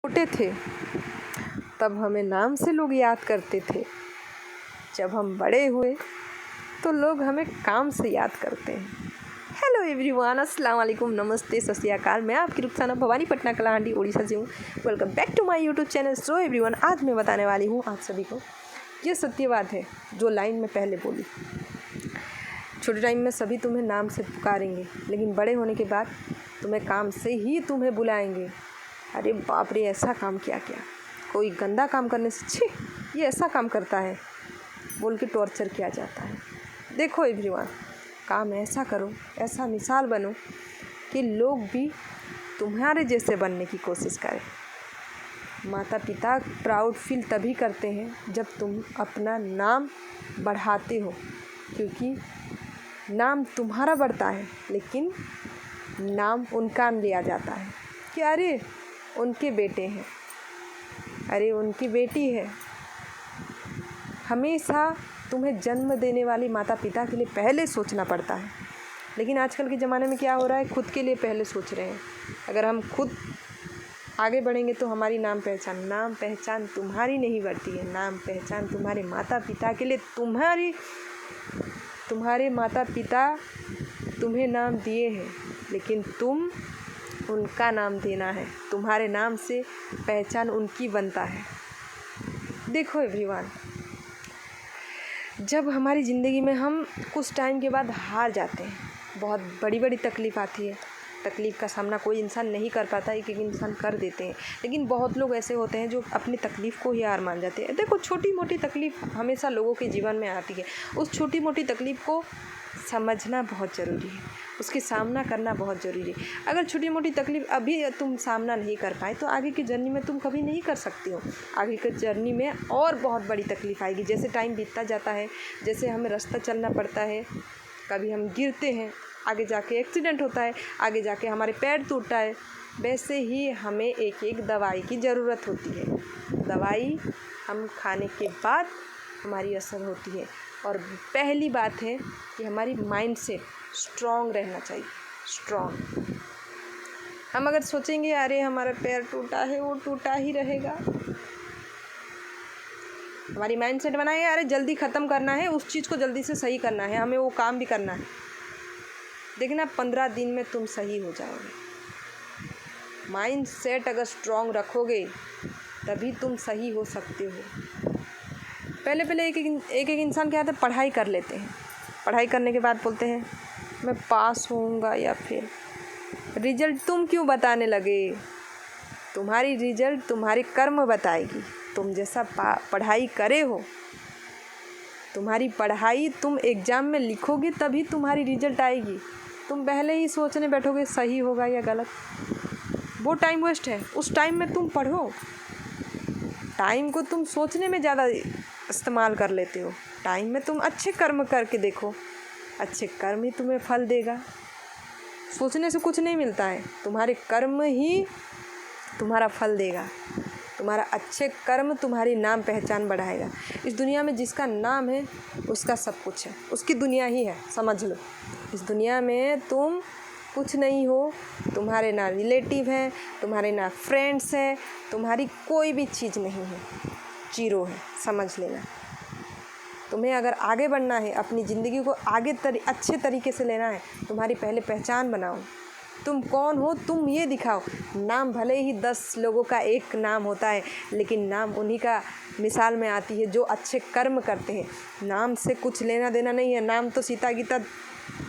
छोटे थे तब हमें नाम से लोग याद करते थे। जब हम बड़े हुए तो लोग हमें काम से याद करते हैं। हेलो एवरीवन, अस्सलाम वालेकुम, नमस्ते, सत श्री अकाल। मैं आपकी रुखसाना भवानीपटना कलाहांडी उड़ीसा से हूँ। Welcome back to my YouTube channel. So everyone, आज मैं बताने वाली हूँ आप सभी को ये सत्य बात है जो लाइन में पहले बोली। छोटे टाइम में सभी तुम्हें नाम से पुकारेंगे, लेकिन बड़े होने के बाद तुम्हें काम से ही तुम्हें बुलाएंगे। अरे बाप रे, ऐसा काम क्या किया, कोई गंदा काम करने से छी ये ऐसा काम करता है बोल के टॉर्चर किया जाता है। देखो एवरीवन, काम ऐसा करो, ऐसा मिसाल बनो कि लोग भी तुम्हारे जैसे बनने की कोशिश करें। माता पिता प्राउड फील तभी करते हैं जब तुम अपना नाम बढ़ाते हो, क्योंकि नाम तुम्हारा बढ़ता है लेकिन नाम उनका लिया जाता है कि अरे उनके बेटे हैं, अरे उनकी बेटी है। हमेशा तुम्हें जन्म देने वाली माता पिता के लिए पहले सोचना पड़ता है, लेकिन आजकल के ज़माने में क्या हो रहा है, खुद के लिए पहले सोच रहे हैं। अगर हम खुद आगे बढ़ेंगे तो हमारी नाम पहचान तुम्हारी नहीं बढ़ती है। नाम पहचान तुम्हारे माता पिता के लिए, तुम्हारे माता पिता तुम्हें नाम दिए हैं, लेकिन तुम उनका नाम देना है। तुम्हारे नाम से पहचान उनकी बनता है। देखो एवरीवन, जब हमारी ज़िंदगी में हम कुछ टाइम के बाद हार जाते हैं, बहुत बड़ी बड़ी तकलीफ़ आती है। तकलीफ़ का सामना कोई इंसान नहीं कर पाता, एक एक इंसान कर देते हैं, लेकिन बहुत लोग ऐसे होते हैं जो अपनी तकलीफ़ को ही हार मान जाते हैं। देखो, छोटी मोटी तकलीफ़ हमेशा लोगों के जीवन में आती है। उस छोटी मोटी तकलीफ़ को समझना बहुत ज़रूरी है, उसकी सामना करना बहुत ज़रूरी है। अगर छोटी मोटी तकलीफ़ अभी तुम सामना नहीं कर पाए तो आगे की जर्नी में तुम कभी नहीं कर सकती हो। आगे की जर्नी में और बहुत बड़ी तकलीफ़ आएगी। जैसे टाइम बीतता जाता है, जैसे हमें रास्ता चलना पड़ता है, कभी हम गिरते हैं, आगे जाके एक्सीडेंट होता है, आगे जाके हमारे पैर टूटता है, वैसे ही हमें एक एक दवाई की ज़रूरत होती है। दवाई हम खाने के बाद हमारी असर होती है। और पहली बात है कि हमारी माइंड सेट स्ट्रॉन्ग रहना चाहिए। स्ट्रॉन्ग, हम अगर सोचेंगे अरे हमारा पैर टूटा है, वो टूटा ही रहेगा। हमारी माइंड सेट बनाए अरे जल्दी ख़त्म करना है, उस चीज़ को जल्दी से सही करना है, हमें वो काम भी करना है। देखना 15 दिन में तुम सही हो जाओगे। माइंड सेट अगर स्ट्रॉन्ग रखोगे तभी तुम सही हो सकते हो। पहले एक इंसान क्या होता है, पढ़ाई कर लेते हैं, पढ़ाई करने के बाद बोलते हैं मैं पास होऊंगा या फेल। रिजल्ट तुम क्यों बताने लगे? तुम्हारी रिजल्ट तुम्हारे कर्म बताएगी। तुम जैसा पढ़ाई करे हो, तुम्हारी पढ़ाई तुम एग्ज़ाम में लिखोगे तभी तुम्हारी रिजल्ट आएगी। तुम पहले ही सोचने बैठोगे सही होगा या गलत, वो टाइम वेस्ट है। उस टाइम में तुम पढ़ो। टाइम को तुम सोचने में ज़्यादा इस्तेमाल कर लेते हो। टाइम में तुम अच्छे कर्म करके देखो, अच्छे कर्म ही तुम्हें फल देगा। सोचने से कुछ नहीं मिलता है, तुम्हारे कर्म ही तुम्हारा फल देगा। तुम्हारा अच्छे कर्म तुम्हारी नाम पहचान बढ़ाएगा। इस दुनिया में जिसका नाम है उसका सब कुछ है, उसकी दुनिया ही है, समझ लो। इस दुनिया में तुम कुछ नहीं हो, तुम्हारे ना रिलेटिव हैं, तुम्हारे ना फ्रेंड्स हैं, तुम्हारी कोई भी चीज़ नहीं है, जीरो है, समझ लेना। तुम्हें अगर आगे बढ़ना है, अपनी ज़िंदगी को आगे अच्छे तरीके से लेना है, तुम्हारी पहले पहचान बनाओ। तुम कौन हो तुम ये दिखाओ। नाम भले ही 10 लोगों का एक नाम होता है, लेकिन नाम उन्हीं का मिसाल में आती है जो अच्छे कर्म करते हैं। नाम से कुछ लेना देना नहीं है। नाम तो सीता गीता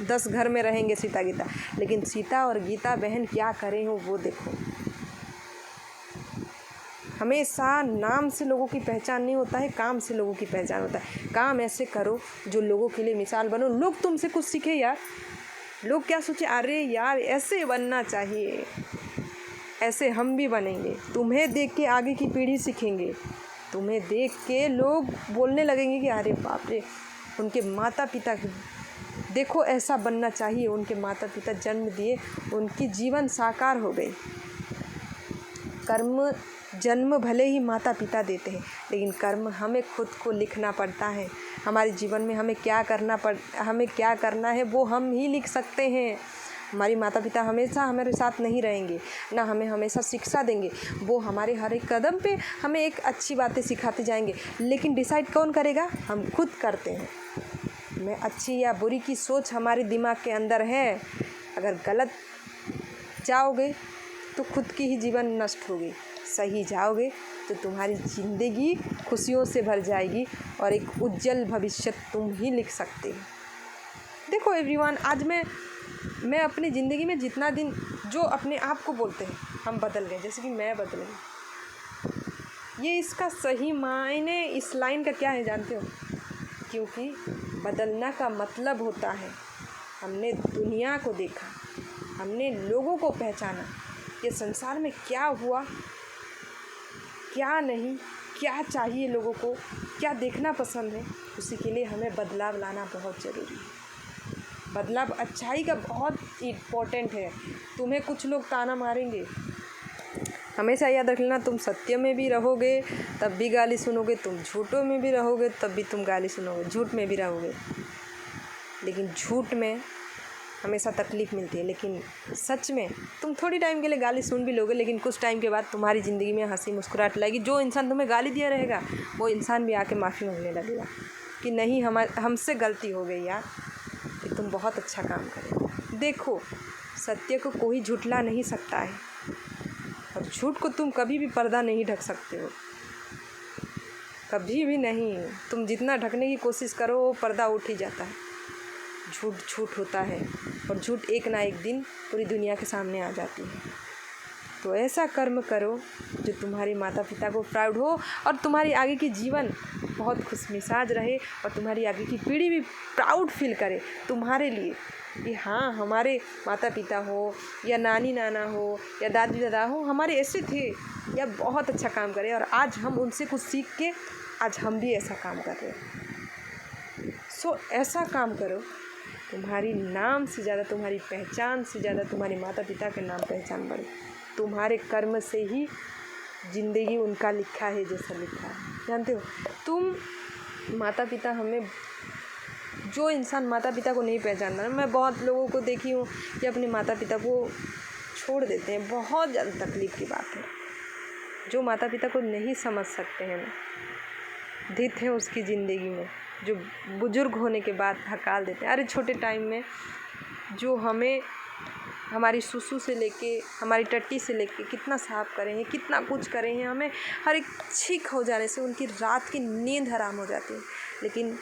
10 घर में रहेंगे सीता गीता, लेकिन सीता और गीता बहन क्या करें हो वो देखो। हमेशा नाम से लोगों की पहचान नहीं होता है, काम से लोगों की पहचान होता है। काम ऐसे करो जो लोगों के लिए मिसाल बनो, लोग तुमसे कुछ सीखे यार। लोग क्या सोचे, अरे यार ऐसे बनना चाहिए, ऐसे हम भी बनेंगे। तुम्हें देख के आगे की पीढ़ी सीखेंगे, तुम्हें देख के लोग बोलने लगेंगे कि अरे बाप रे, उनके माता पिता देखो ऐसा बनना चाहिए। उनके माता पिता जन्म दिए, उनकी जीवन साकार हो गई। कर्म जन्म भले ही माता पिता देते हैं, लेकिन कर्म हमें खुद को लिखना पड़ता है। हमारे जीवन में हमें क्या करना है वो हम ही लिख सकते हैं। हमारी माता पिता हमेशा हमारे साथ नहीं रहेंगे, ना हमें हमेशा शिक्षा देंगे। वो हमारे हर एक कदम पे हमें एक अच्छी बातें सिखाते जाएंगे, लेकिन डिसाइड कौन करेगा? हम खुद करते हैं। मैं अच्छी या बुरी की सोच हमारे दिमाग के अंदर है। अगर गलत जाओगे तो खुद की ही जीवन नष्ट होगी, सही जाओगे तो तुम्हारी ज़िंदगी खुशियों से भर जाएगी और एक उज्जवल भविष्य तुम ही लिख सकते हो। देखो एवरीवन, आज मैं अपनी ज़िंदगी में जितना दिन जो अपने आप को बोलते हैं हम बदल गए, जैसे कि मैं बदल गई, ये इसका सही मायने इस लाइन का क्या है जानते हो? क्योंकि बदलना का मतलब होता है हमने दुनिया को देखा, हमने लोगों को पहचाना, ये संसार में क्या हुआ, क्या नहीं, क्या चाहिए लोगों को, क्या देखना पसंद है, उसी के लिए हमें बदलाव लाना बहुत ज़रूरी है। बदलाव अच्छाई का बहुत इम्पोर्टेंट है। तुम्हें कुछ लोग ताना मारेंगे, हमेशा याद रख लेना, तुम सत्य में भी रहोगे तब भी गाली सुनोगे, तुम झूठों में भी रहोगे तब भी तुम गाली सुनोगे, झूठ में भी रहोगे, लेकिन झूठ में हमेशा तकलीफ़ मिलती है, लेकिन सच में तुम थोड़ी टाइम के लिए गाली सुन भी लोगे, लेकिन कुछ टाइम के बाद तुम्हारी ज़िंदगी में हंसी मुस्कुराहट लाएगी। जो इंसान तुम्हें गाली दिया रहेगा वो इंसान भी आके माफ़ी मांगने लगेगा कि नहीं, हमसे गलती हो गई यार, कि तुम बहुत अच्छा काम करे। देखो, सत्य को कोई झुठला नहीं सकता है और झूठ को तुम कभी भी पर्दा नहीं ढक सकते हो, कभी भी नहीं। तुम जितना ढकने की कोशिश करो वो पर्दा उठ ही जाता है। झूठ झूठ होता है और झूठ एक ना एक दिन पूरी दुनिया के सामने आ जाती है। तो ऐसा कर्म करो जो तुम्हारे माता पिता को प्राउड हो और तुम्हारी आगे की जीवन बहुत खुशमिजाज रहे और तुम्हारी आगे की पीढ़ी भी प्राउड फील करे तुम्हारे लिए कि हाँ, हमारे माता पिता हो या नानी नाना हो या दादी दादा हो, हमारे ऐसे थे या बहुत अच्छा काम करे और आज हम उनसे कुछ सीख के आज हम भी ऐसा काम कर रहे हैं। सो ऐसा काम करो, तुम्हारी नाम से ज़्यादा, तुम्हारी पहचान से ज़्यादा तुम्हारे माता पिता के नाम पहचान बढ़े। तुम्हारे कर्म से ही ज़िंदगी उनका लिखा है जैसा लिखा है। जानते हो, तुम माता पिता, हमें जो इंसान माता पिता को नहीं पहचानता, मैं बहुत लोगों को देखी हूँ कि अपने माता पिता को छोड़ देते हैं। बहुत ज़्यादा तकलीफ़ की बात है। जो माता पिता को नहीं समझ सकते हैं ना, धित है उसकी ज़िंदगी में, जो बुजुर्ग होने के बाद हकाल देते हैं। अरे छोटे टाइम में जो हमें हमारी सुसु से लेके हमारी टट्टी से लेके कितना साफ करे हैं, कितना कुछ करे हैं, हमें हर एक छींक हो जाने से उनकी रात की नींद हराम हो जाती है। लेकिन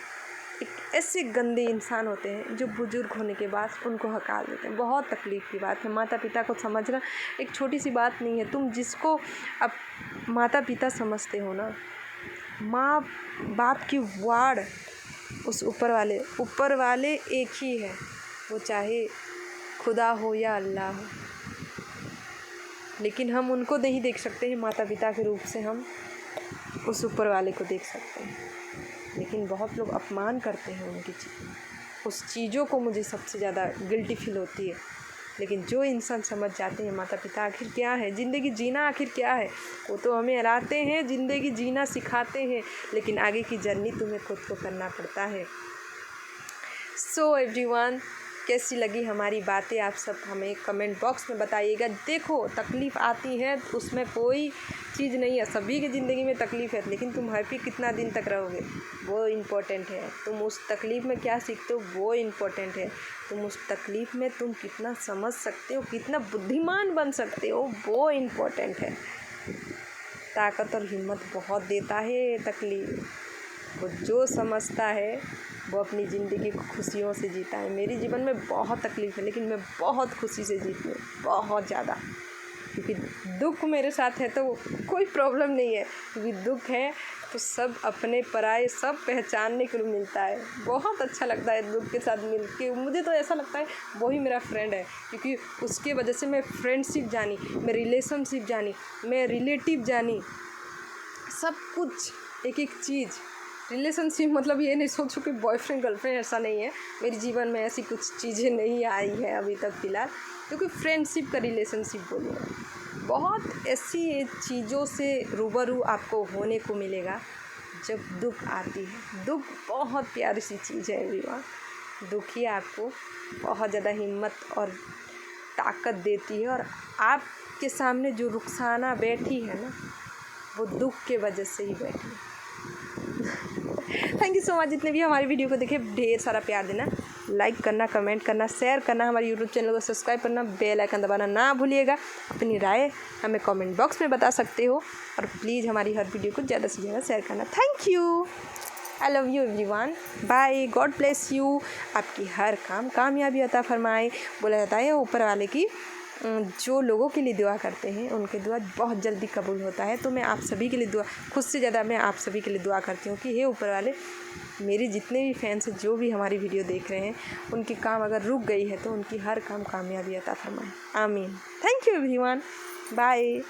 एक ऐसे गंदे इंसान होते हैं जो बुजुर्ग होने के बाद उनको हकाल देते हैं। बहुत तकलीफ़ की बात है। माता पिता को समझना एक छोटी सी बात नहीं है। तुम जिसको अब माता पिता समझते हो ना, माँ बाप की वाड़ उस ऊपर वाले एक ही है, वो चाहे खुदा हो या अल्लाह हो, लेकिन हम उनको नहीं देख सकते हैं माता पिता के रूप से, हम उस ऊपर वाले को देख सकते हैं। लेकिन बहुत लोग अपमान करते हैं उनकी उस चीज़ों को, मुझे सबसे ज़्यादा गिल्टी फील होती है। लेकिन जो इंसान समझ जाते हैं माता पिता आखिर क्या है, ज़िंदगी जीना आखिर क्या है, वो तो हमें हराते हैं, ज़िंदगी जीना सिखाते हैं, लेकिन आगे की जर्नी तुम्हें खुद को करना पड़ता है। सो एवरीवन, कैसी लगी हमारी बातें आप सब हमें कमेंट बॉक्स में बताइएगा। देखो, तकलीफ़ आती है तो उसमें कोई चीज़ नहीं है, सभी की ज़िंदगी में तकलीफ़ है, लेकिन तुम हैप्पी कितना दिन तक रहोगे वो इम्पोर्टेंट है। तुम उस तकलीफ़ में क्या सीखते हो वो इम्पोर्टेंट है। तुम उस तकलीफ़ में तुम कितना समझ सकते हो, कितना बुद्धिमान बन सकते हो वो इम्पोर्टेंट है। ताकत और हिम्मत बहुत देता है ये तकलीफ़। वो जो समझता है वो अपनी ज़िंदगी को खुशियों से जीता है। मेरे जीवन में बहुत तकलीफ़ है, लेकिन मैं बहुत खुशी से जीती हूँ, बहुत ज़्यादा। क्योंकि दुख मेरे साथ है तो कोई प्रॉब्लम नहीं है, क्योंकि दुख है तो सब अपने पराए सब पहचानने को मिलता है। बहुत अच्छा लगता है दुख के साथ मिल के। मुझे तो ऐसा लगता है वही मेरा फ्रेंड है, क्योंकि उसके वजह से मैं फ्रेंडशिप जानी, मैं रिलेशनशिप जानी, मैं रिलेटिव जानी, सब कुछ एक एक चीज़। रिलेशनशिप मतलब ये नहीं सोचो कि बॉयफ्रेंड गर्लफ्रेंड, ऐसा नहीं है। मेरे जीवन में ऐसी कुछ चीज़ें नहीं आई है अभी तक फ़िलहाल, क्योंकि फ्रेंडशिप का रिलेशनशिप बोलूँगा। बहुत ऐसी चीज़ों से रूबरू आपको होने को मिलेगा जब दुख आती है। दुख बहुत प्यारी सी चीज़ है एवरीवन। दुख ही आपको बहुत ज़्यादा हिम्मत और ताकत देती है। और आपके सामने जो रुखसाना बैठी है ना, वो दुख के वजह से ही बैठी है। Thank you so much. जितने भी हमारी वीडियो को देखे, ढेर सारा प्यार देना, लाइक करना, कमेंट करना, शेयर करना, हमारे यूट्यूब चैनल को सब्सक्राइब करना, बेल आइकन दबाना ना भूलिएगा। अपनी राय हमें कमेंट बॉक्स में बता सकते हो और प्लीज़ हमारी हर वीडियो को ज़्यादा से ज़्यादा शेयर करना। Thank you. I love you everyone. Bye. God bless you. आपकी हर काम कामयाबी अता फरमाए। बोला जाता है ऊपर वाले की जो लोगों के लिए दुआ करते हैं उनके दुआ बहुत जल्दी कबूल होता है। तो मैं आप सभी के लिए दुआ, खुद से ज़्यादा मैं आप सभी के लिए दुआ करती हूँ कि हे ऊपर वाले, मेरे जितने भी फैंस हैं, जो भी हमारी वीडियो देख रहे हैं, उनकी काम अगर रुक गई है तो उनकी हर काम कामयाबी अता फरमाए। आमीन। Thank you everyone. बाय।